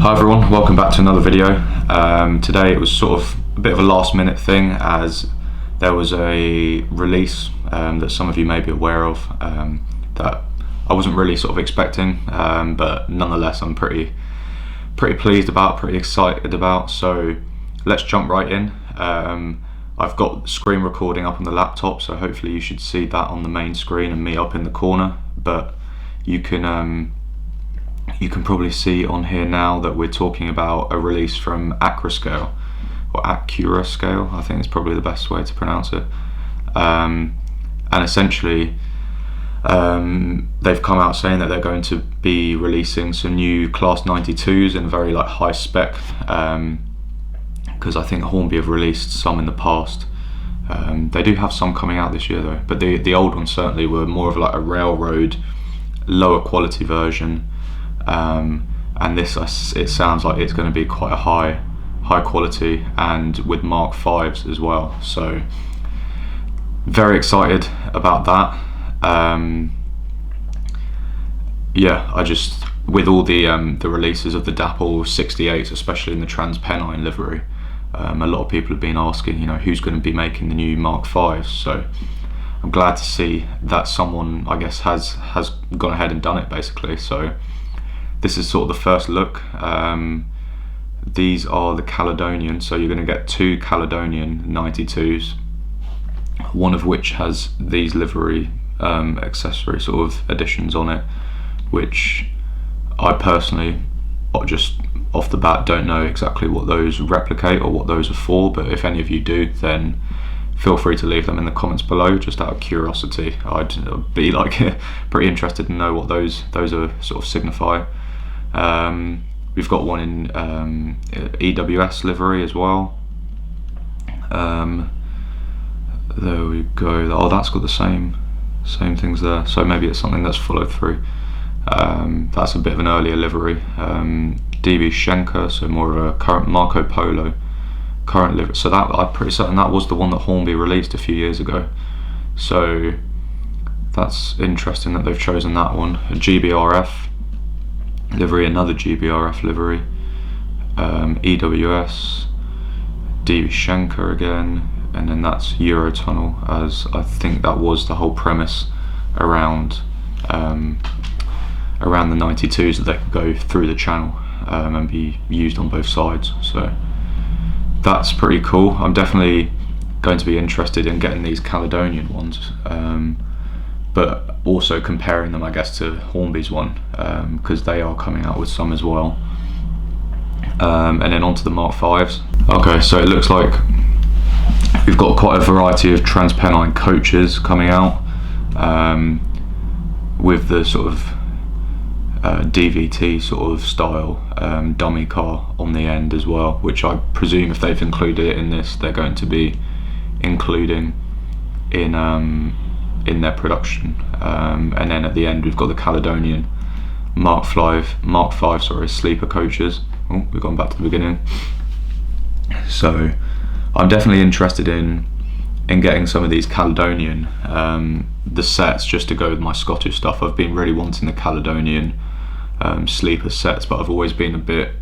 Hi everyone, welcome back to another video. Today it was sort of a bit of a last minute thing, as there was a release that some of you may be aware of that I wasn't really sort of expecting, but nonetheless I'm pretty pleased about, pretty excited about. So let's jump right in. I've got screen recording up on the laptop, so hopefully you should see that on the main screen and me up in the corner, but you can probably see on here now that we're talking about a release from Accurascale, or Accurascale, I think is probably the best way to pronounce it. And essentially they've come out saying that they're going to be releasing some new Class 92's in a very high spec, because I think Hornby have released some in the past. They do have some coming out this year though, but the old ones certainly were more of a railroad, lower quality version. And this, it sounds like it's going to be quite a high quality, and with Mk5's as well, so very excited about that. Yeah, I just, with all the releases of the Dapple 68s, especially in the Transpennine livery, a lot of people have been asking, who's going to be making the new Mk5's, so I'm glad to see that someone, I guess, has gone ahead and done it basically. So this is sort of the first look. These are the Caledonian, so you're going to get two Caledonian 92's, one of which has these livery accessory sort of additions on it, which I personally, just off the bat, don't know exactly what those replicate or what those are for, but if any of you do, then feel free to leave them in the comments below, just out of curiosity. I'd be pretty interested to know what those are sort of signify. We've got one in EWS livery as well. There we go. Oh, that's got the same things there, so maybe it's something that's followed through. That's a bit of an earlier livery. DB Schenker, so more of a current Marco Polo current livery. So that, I'm pretty certain that was the one that Hornby released a few years ago. So that's interesting that they've chosen that one. A GBRF livery, another GBRF livery, EWS, DB Schenker again, and then that's Eurotunnel, as I think that was the whole premise around the 92's, that they could go through the channel and be used on both sides. So that's pretty cool. I'm definitely going to be interested in getting these Caledonian ones, but also comparing them, I guess, to Hornby's one, because they are coming out with some as well. And then onto the Mk5's. Okay, so it looks like we've got quite a variety of Transpennine coaches coming out, with the sort of DVT sort of style dummy car on the end as well, which I presume if they've included it in this, they're going to be including in their production. And then at the end we've got the Caledonian Mk5 sleeper coaches. Oh, we've gone back to the beginning. So I'm definitely interested in getting some of these Caledonian the sets, just to go with my Scottish stuff. I've been really wanting the Caledonian sleeper sets, but I've always been a bit,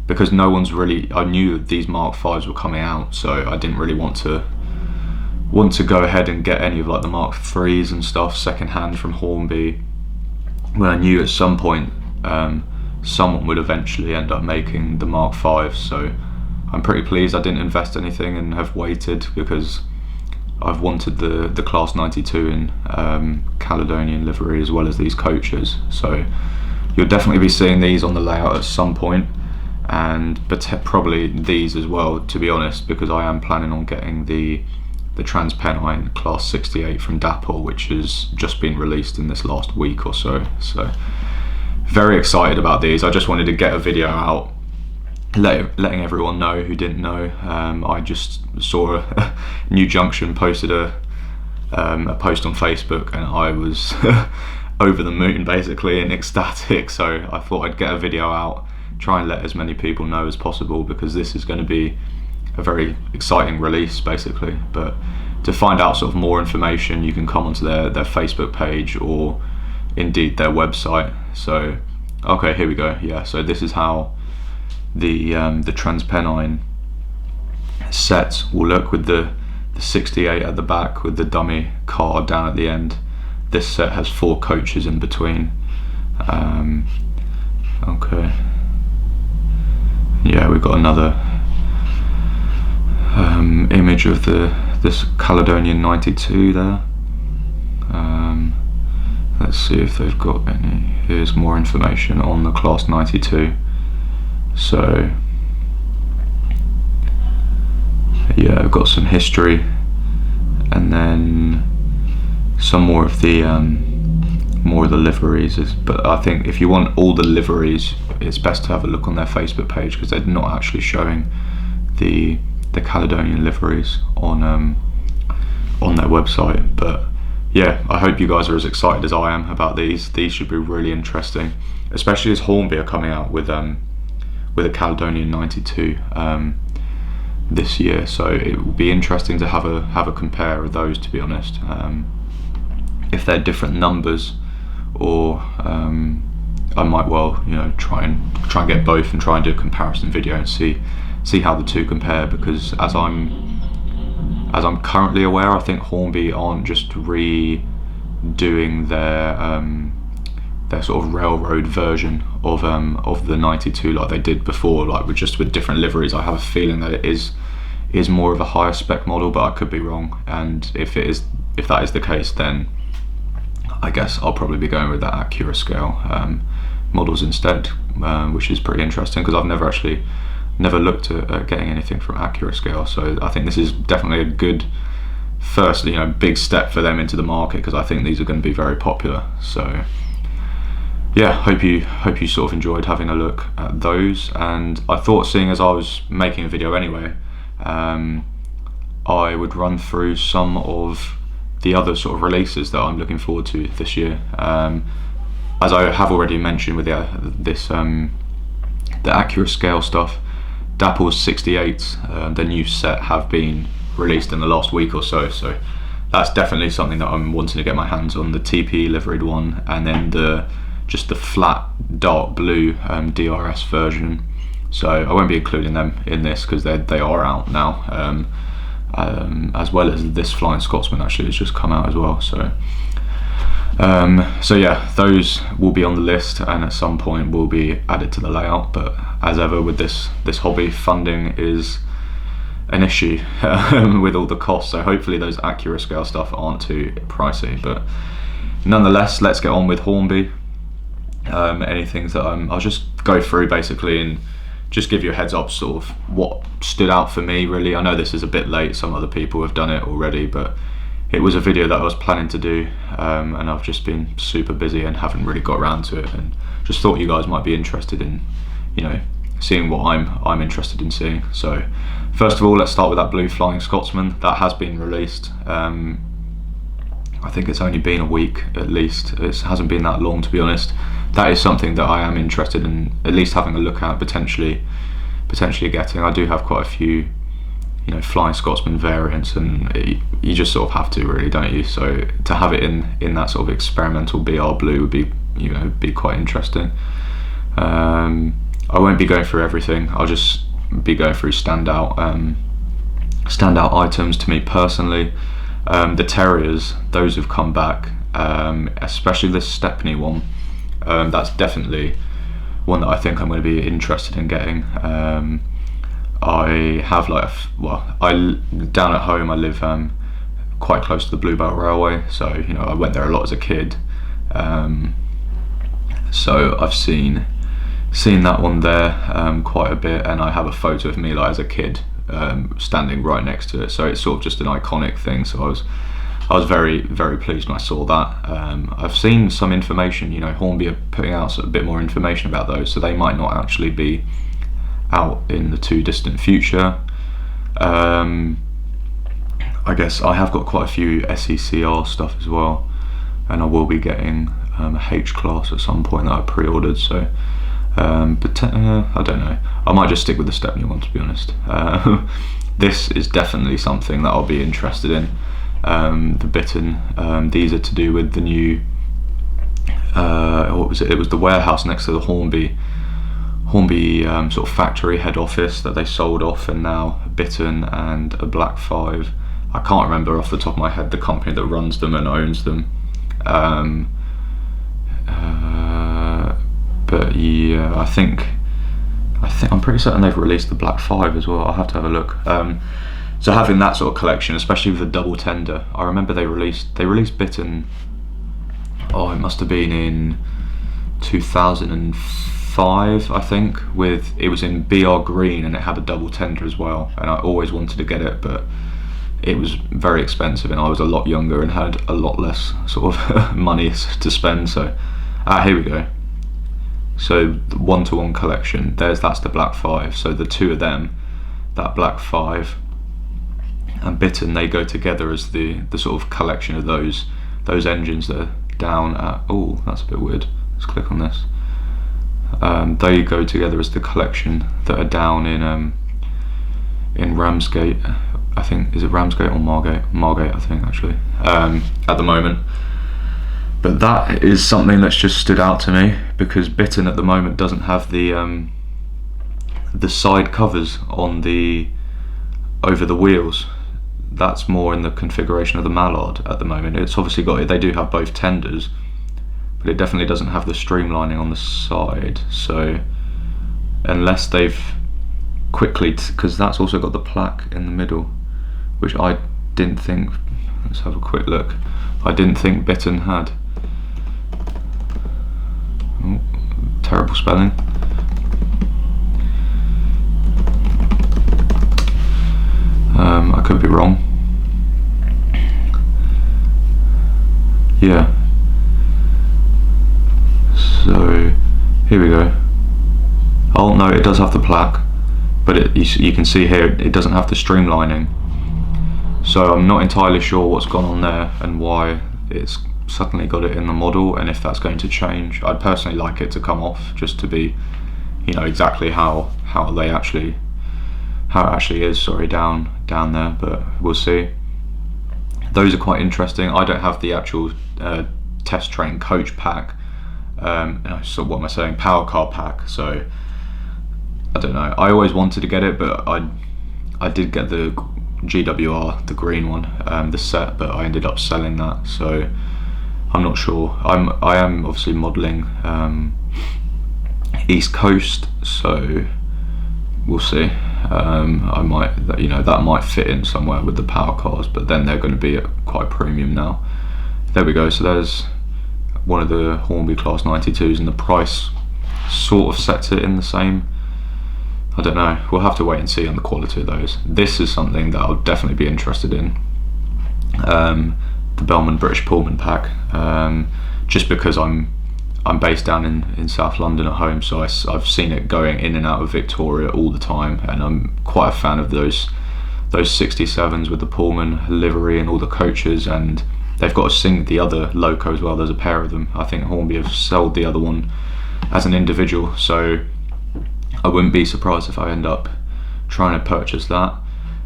because no one's really, I knew that these Mk5's were coming out, so I didn't really want to go ahead and get any of the Mk3's and stuff second hand from Hornby, when I knew at some point someone would eventually end up making the Mk5. So I'm pretty pleased I didn't invest anything and have waited, because I've wanted the Class 92 in Caledonian livery as well as these coaches. So you'll definitely be seeing these on the layout at some point, but probably these as well, to be honest, because I am planning on getting the Transpennine Class 68 from Dapple, which has just been released in this last week or so. So very excited about these. I just wanted to get a video out, letting everyone know who didn't know. I just saw New Junction posted a post on Facebook, and I was over the moon basically and ecstatic, so I thought I'd get a video out, try and let as many people know as possible, because this is going to be a very exciting release basically. But to find out sort of more information, you can come onto their Facebook page, or indeed their website. So okay, here we go. Yeah, so this is how the Transpennine sets will look, with the 68 at the back with the dummy car down at the end. This set has 4 coaches in between. Okay, yeah, we've got another image of this Caledonian 92 there. Let's see if they've got any. Here's more information on the Class 92. So yeah, I've got some history, and then some more of the liveries. But I think if you want all the liveries, it's best to have a look on their Facebook page, because they're not actually showing the Caledonian liveries on their website. But yeah, I hope you guys are as excited as I am about these. These should be really interesting, especially as Hornby are coming out with a Caledonian 92 this year. So it will be interesting to have a compare of those, to be honest. If they're different numbers, or I might well, you know, try and get both and try and do a comparison video and see how the two compare, because as I'm currently aware, I think Hornby aren't just redoing their sort of railroad version of the 92 like they did before, like with different liveries. I have a feeling that it is more of a higher spec model, but I could be wrong. And if that is the case, then I guess I'll probably be going with that Accurascale models instead, which is pretty interesting, because I've never looked at getting anything from Accurascale. So I think this is definitely a good first, you know, big step for them into the market, because I think these are going to be very popular. So yeah, hope you sort of enjoyed having a look at those. And I thought, seeing as I was making a video anyway, I would run through some of the other sort of releases that I'm looking forward to this year. As I have already mentioned with the Accurascale stuff, Dapple's 68s, the new set, have been released in the last week or so. So that's definitely something that I'm wanting to get my hands on. The TP liveried one, and then just the flat dark blue DRS version. So I won't be including them in this, because they are out now, as well as this Flying Scotsman actually has just come out as well. So yeah, those will be on the list, and at some point will be added to the layout. But as ever with this hobby, funding is an issue with all the costs. So hopefully those Accurascale stuff aren't too pricey. But nonetheless, let's get on with Hornby. Any things that I'll just go through basically and just give you a heads up, sort of what stood out for me really. I know this is a bit late, some other people have done it already, but it was a video that I was planning to do, and I've just been super busy and haven't really got around to it, and just thought you guys might be interested in, you know, seeing what I'm interested in seeing. So first of all, let's start with that blue Flying Scotsman that has been released. I think it's only been a week at least. It hasn't been that long, to be honest. That is something that I am interested in at least having a look at, potentially getting. I do have quite a few, you know, Flying Scotsman variants, and you just sort of have to, really, don't you? So to have it in that sort of experimental BR blue would be, you know, be quite interesting. I won't be going through everything. I'll just be going through standout items to me personally. The Terriers, those have come back, especially this Stepney one. That's definitely one that I think I'm going to be interested in getting. I have down at home I live quite close to the Bluebell Railway, so you know I went there a lot as a kid. So I've seen that one there quite a bit, and I have a photo of me like as a kid standing right next to it. So it's sort of just an iconic thing. So I was very, very pleased when I saw that. I've seen some information, you know, Hornby are putting out a bit more information about those, so they might not actually be out in the too distant future. I guess I have got quite a few SECR stuff as well, and I will be getting a H class at some point that I pre-ordered. So but I don't know, I might just stick with the Stepney one, to be honest. This is definitely something that I'll be interested in. The Bitten, these are to do with the new what was it? It was the warehouse next to the Hornby Hornby sort of factory head office that they sold off, and now Bittern and a Black 5. I can't remember off the top of my head the company that runs them and owns them. But yeah, I think I'm pretty certain they've released the Black 5 as well. I'll have to have a look. So having that sort of collection, especially with the double tender, I remember they released Bittern. Oh, it must have been in 2005, I think. It was in BR green and it had a double tender as well. And I always wanted to get it, but it was very expensive, and I was a lot younger and had a lot less sort of money to spend. So here we go. So the 1-to-1 collection, that's the Black 5. So the two of them, that Black 5 and Bittern, they go together as the sort of collection of those engines that are down at, oh, that's a bit weird, let's click on this. They go together as the collection that are down in Ramsgate, I think. Is it Ramsgate or Margate? Margate, I think, actually, at the moment. But that is something that's just stood out to me, because Bittern at the moment doesn't have the side covers on over the wheels. That's more in the configuration of the Mallard at the moment. It's obviously they do have both tenders, but it definitely doesn't have the streamlining on the side. So unless they've quickly, because that's also got the plaque in the middle, which I didn't think, let's have a quick look, I didn't think Bittern had. Oh, terrible spelling. I could be wrong. Yeah. So here we go. Oh no, it does have the plaque, but you can see here it doesn't have the streamlining. So I'm not entirely sure what's gone on there and why it's suddenly got it in the model, and if that's going to change. I'd personally like it to come off, just to be, exactly how it actually is, sorry, down there, but we'll see. Those are quite interesting. I don't have the actual test train coach pack, so what am I saying, power car pack, so I don't know. I always wanted to get it, but I did get the GWR, the green one, the set, but I ended up selling that, so I'm not sure. I am obviously modelling East Coast, so we'll see. I might, that might fit in somewhere with the power cars, but then they're going to be at quite a premium now. There we go. So there's one of the Hornby Class 92's, and the price sort of sets it in the same. I don't know. We'll have to wait and see on the quality of those. This is something that I'll definitely be interested in. The Bellman British Pullman pack, just because I'm based down in South London at home, so I've seen it going in and out of Victoria all the time, and I'm quite a fan of those 67s with the Pullman livery and all the coaches, and they've got the other loco as well. There's a pair of them. I think Hornby have sold the other one as an individual, so I wouldn't be surprised if I end up trying to purchase that.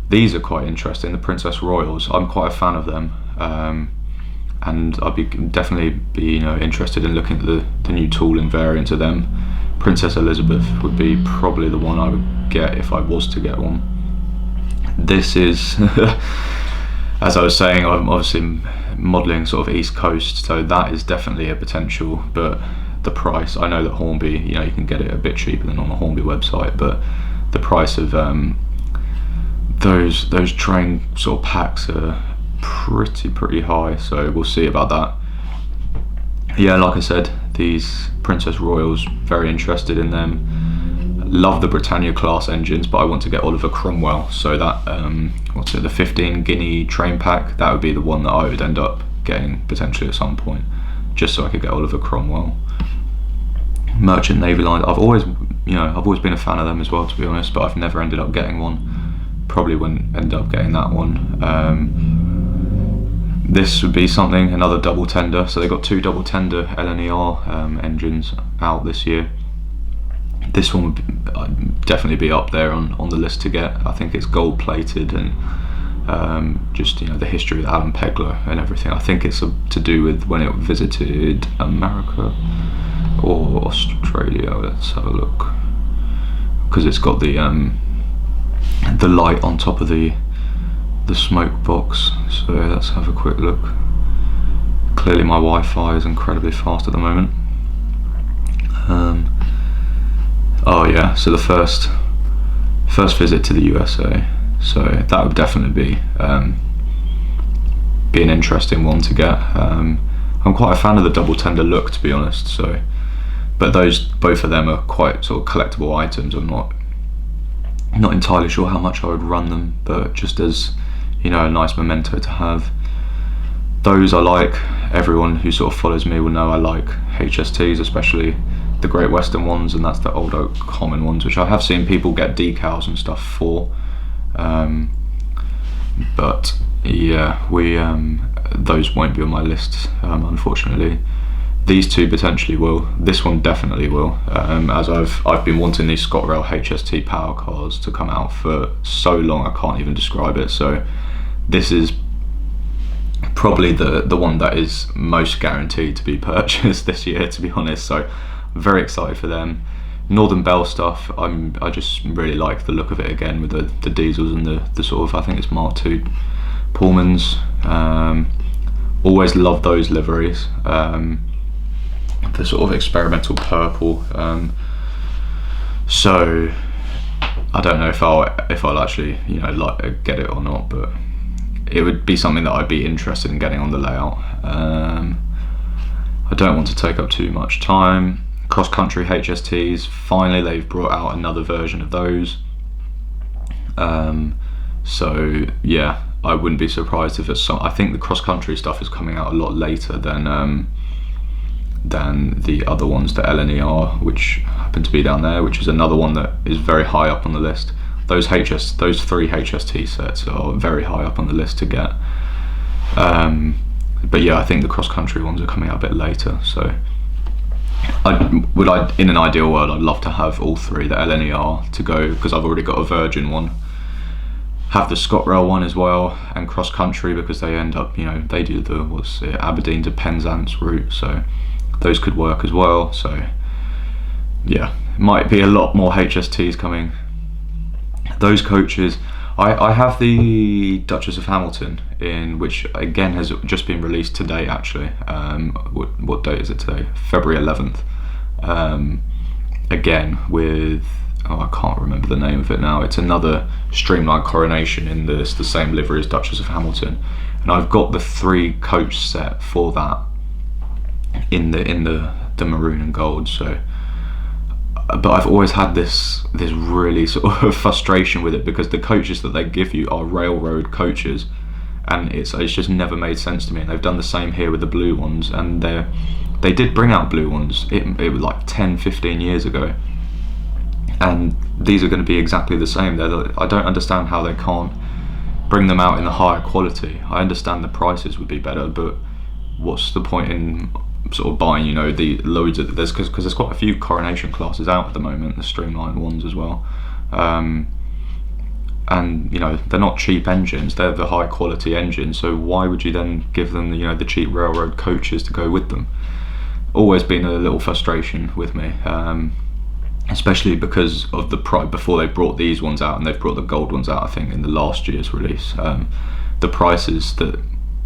These are quite interesting, the Princess Royals. I'm quite a fan of them, and I'd definitely be interested in looking at the new tooling variant of them. Princess Elizabeth would be probably the one I would get if I was to get one. This is, as I was saying, I'm obviously modelling sort of East Coast, so that is definitely a potential, but the price, I know that Hornby, you can get it a bit cheaper than on the Hornby website, but the price of those train sort of packs are pretty high, so we'll see about that. Yeah, like I said, these Princess Royals, very interested in them. Love the Britannia class engines, but I want to get Oliver Cromwell, so that the 15 Guinea train pack, that would be the one that I would end up getting potentially at some point, just so I could get Oliver Cromwell. Merchant Navy line, I've always been a fan of them as well, to be honest, but I've never ended up getting one. Probably wouldn't end up getting that one. This would be something, another double tender. So they got two double tender LNER engines out this year. This one would definitely be up there on the list to get. I think it's gold plated, and just the history of Alan Pegler and everything. I think it's to do with when it visited America or Australia. Let's have a look. because it's got the light on top of the smoke box. So let's have a quick look. Clearly my Wi-Fi is incredibly fast at the moment. Oh yeah, so the first visit to the USA, so that would definitely be an interesting one to get. I'm quite a fan of the double tender look, to be honest, so, but both of them are quite sort of collectible items. I'm not entirely sure how much I would run them, but just as, you know, a nice memento to have. Those I like. Everyone who sort of follows me will know I like HSTs, especially the Great Western ones, and that's the old oak common ones, which I have seen people get decals and stuff for. But yeah, those won't be on my list, unfortunately. These two potentially will. This one definitely will, as I've been wanting these ScotRail HST power cars to come out for so long I can't even describe it. So this is probably the one that is most guaranteed to be purchased this year, to be honest. So I'm very excited for them. Northern Bell stuff, I just really like the look of it again, with the diesels and the sort of, I think it's Mark II Pullmans. Always love those liveries. The sort of experimental purple. So I don't know if I'll actually, you know, like get it or not, but it would be something that I'd be interested in getting on the layout. I don't want to take up too much time. Crosscountry HSTs, finally they've brought out another version of those. So yeah, I wouldn't be surprised if it's I think the cross-country stuff is coming out a lot later than the other ones, the LNER, which happen to be down there, which is another one that is very high up on the list. Those three HST sets are very high up on the list to get. But yeah, I think the cross-country ones are coming out a bit later. So in an ideal world, I'd love to have all three, the LNER to go, because I've already got a Virgin one. Have the ScotRail one as well, and cross-country, because they end up, you know, they do the Aberdeen to Penzance route, so those could work as well. So yeah, might be a lot more HSTs coming. Those coaches, I have the Duchess of Hamilton, in which again has just been released today actually. What date is it today? February 11th. Again with, I can't remember the name of it now. It's another streamlined coronation in the same livery as Duchess of Hamilton, and I've got the 3 coach set for that in the maroon and gold. So, but I've always had this really sort of frustration with it, because the coaches that they give you are railroad coaches, and it's just never made sense to me. And they've done the same here with the blue ones, and they did bring out blue ones. It was like 10-15 years ago, and these are going to be exactly the same. I don't understand how they can't bring them out in the higher quality. I understand the prices would be better, but what's the point in sort of buying, you know, the loads of this, because there's quite a few coronation classes out at the moment, the streamlined ones as well, and you know, they're not cheap engines, they're the high quality engines, so why would you then give them the, you know, the cheap railroad coaches to go with them? Always been a little frustration with me, especially because of the price before they brought these ones out, and they've brought the gold ones out I think in the last year's release. The prices that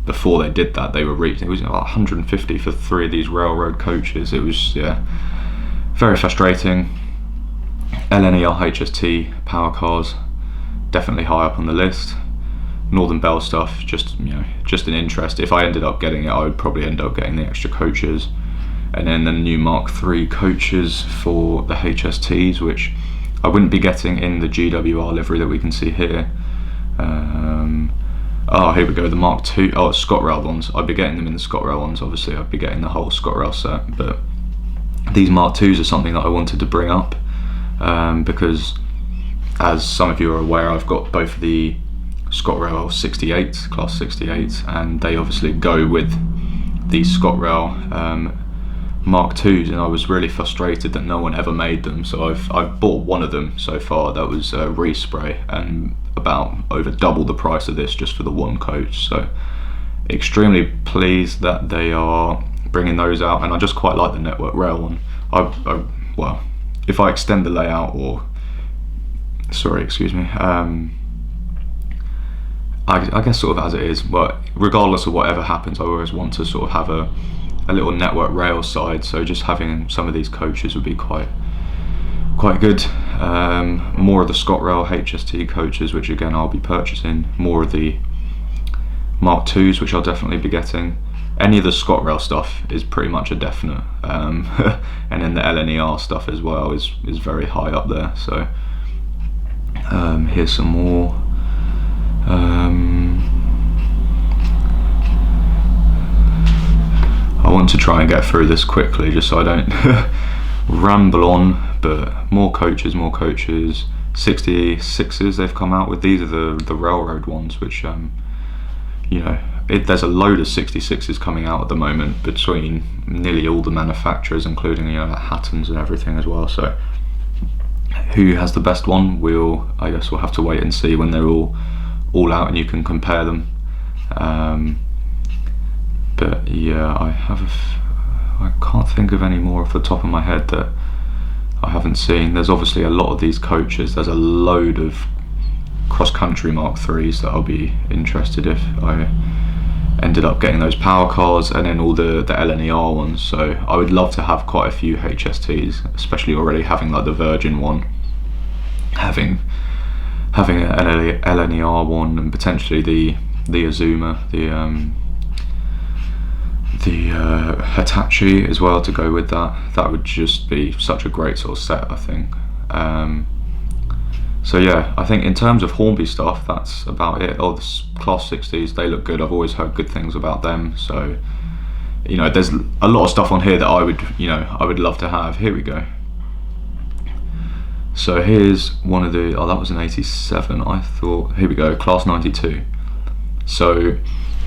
before they did that, they were reaching, it was like 150 for 3 of these railroad coaches. It was, yeah, very frustrating. LNER HST power cars, definitely high up on the list. Northern Bell stuff, just, you know, just an interest. If I ended up getting it, I would probably end up getting the extra coaches, and then the new Mark III coaches for the HSTs, which I wouldn't be getting in the GWR livery that we can see here. Oh, here we go, the Mark II, oh, ScotRail ones. I'd be getting them in the ScotRail ones, obviously. I'd be getting the whole ScotRail set, but these Mark IIs are something that I wanted to bring up, because as some of you are aware, I've got both the ScotRail 68s, class 68s, and they obviously go with the ScotRail Mark IIs, and I was really frustrated that no one ever made them. So I've bought one of them so far. That was a respray, and about over double the price of this just for the one coach. So extremely pleased that they are bringing those out, and I just quite like the Network Rail one. Well, if I extend the layout or sorry, excuse me. I guess sort of as it is, but regardless of whatever happens, I always want to sort of have a little network rail side, so just having some of these coaches would be quite good. More of the ScotRail HST coaches, which again I'll be purchasing, more of the Mark 2's, which I'll definitely be getting. Any of the ScotRail stuff is pretty much a definite, and then the LNER stuff as well is very high up there. So here's some more. I want to try and get through this quickly just so I don't ramble on, but more coaches. 66's they've come out with. These are the railroad ones, which you know, there's a load of 66's coming out at the moment between nearly all the manufacturers, including, you know, like Hatton's and everything as well. So who has the best one? I guess we'll have to wait and see when they're all out and you can compare them. But yeah, I can't think of any more off the top of my head that I haven't seen. There's obviously a lot of these coaches. There's a load of cross-country Mark 3's that I'll be interested if I ended up getting those power cars, and then all the LNER ones. So I would love to have quite a few HST's, especially already having like the Virgin one, having an LNER one, and potentially the Azuma, the Hitachi as well to go with that. That would just be such a great sort of set, I think. So yeah, I think in terms of Hornby stuff, that's about it. Oh, the Class 60's, they look good. I've always heard good things about them. So, you know, there's a lot of stuff on here that I would love to have. Here we go. So here's one of the, that was an 87. I thought, here we go, Class 92. So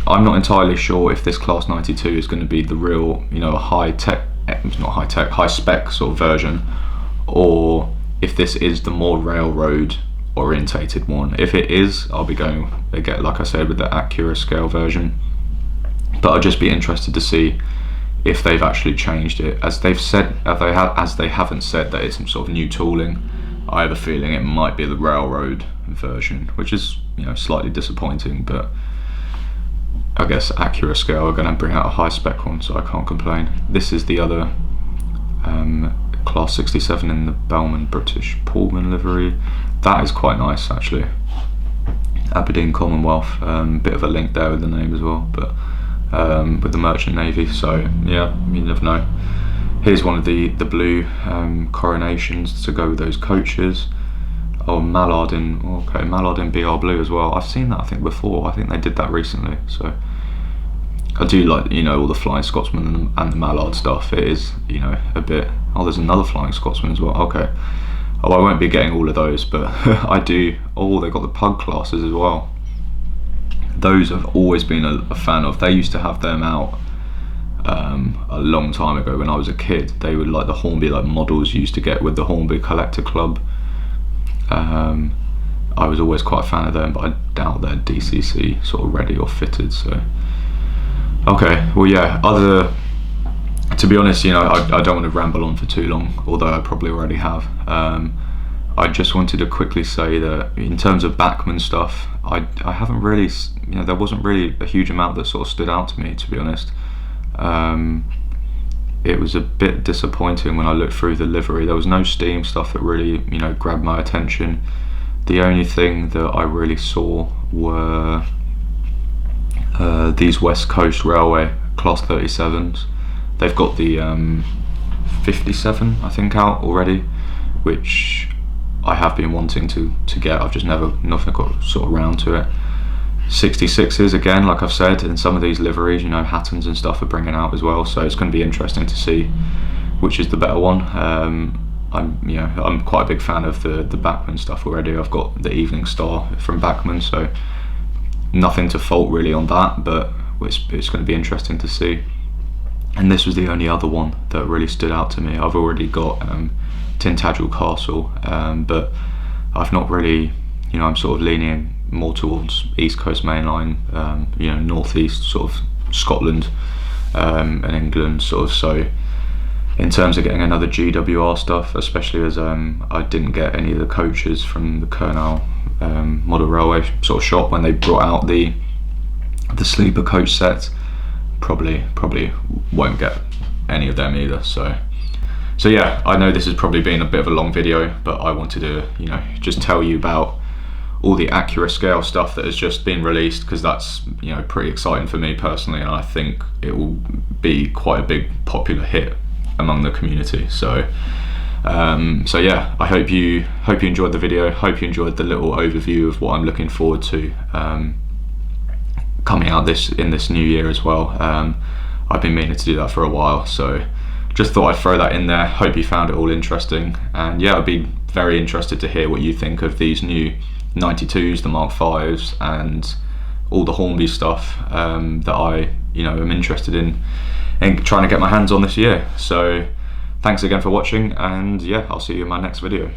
I'm not entirely sure if this Class 92 is going to be the real, you know, high spec sort of version, or if this is the more railroad orientated one. If it is, I'll be going again, like I said, with the Accurascale version. But I'd just be interested to see if they've actually changed it, as they've said, as they haven't said that it's some sort of new tooling. I have a feeling it might be the railroad version, which is, you know, slightly disappointing. But I guess Accurascale are going to bring out a high spec one, so I can't complain. This is the other Class 67 in the Bellman British Pullman livery. That is quite nice actually. Aberdeen Commonwealth, bit of a link there with the name as well, but with the Merchant Navy. So yeah, you never know. Here's one of the blue coronations to go with those coaches. Oh, Mallard in BR blue as well. I've seen that I think before. I think they did that recently. So I do like, you know, all the Flying Scotsman and the Mallard stuff. It is, you know, a bit. Oh, there's another Flying Scotsman as well. Okay. Oh, I won't be getting all of those, but I do. Oh, they've got the pug classes as well. Those I've always been a fan of. They used to have them out a long time ago when I was a kid. They were like the Hornby models you used to get with the Hornby Collector Club. I was always quite a fan of them, but I doubt they're DCC sort of ready or fitted. So okay, well yeah, to be honest, you know, I don't want to ramble on for too long, although I probably already have. I just wanted to quickly say that in terms of Bachmann stuff, I haven't really, you know, there wasn't really a huge amount that sort of stood out to me, to be honest. It was a bit disappointing when I looked through the livery. There was no steam stuff that really, you know, grabbed my attention. The only thing that I really saw were these West Coast Railway Class 37s. They've got the 57, I think, out already, which I have been wanting to get. I've just nothing got sort of round to it. 66s again, like I've said, and some of these liveries, you know, Hatton's and stuff are bringing out as well. So it's going to be interesting to see which is the better one. I'm quite a big fan of the Bachmann stuff already. I've got the Evening Star from Bachmann, so nothing to fault really on that, but it's going to be interesting to see. And this was the only other one that really stood out to me. I've already got Tintagel Castle, but I've not really, you know, I'm sort of leaning more towards East Coast Mainline, you know, northeast sort of Scotland and England sort of. So in terms of getting another GWR stuff, especially as I didn't get any of the coaches from the Kernel Model Railway sort of shop when they brought out the sleeper coach set. Probably won't get any of them either. So yeah, I know this has probably been a bit of a long video, but I wanted to, you know, just tell you about all the Accurascale stuff that has just been released, because that's, you know, pretty exciting for me personally, and I think it will be quite a big popular hit among the community. So yeah, I hope you enjoyed the video. Hope you enjoyed the little overview of what I'm looking forward to coming out in this new year as well. I've been meaning to do that for a while, so just thought I'd throw that in there. Hope you found it all interesting, and yeah, I'd be very interested to hear what you think of these new 92's, the Mk5's, and all the Hornby stuff that I, you know, am interested in trying to get my hands on this year. So thanks again for watching, and yeah, I'll see you in my next video.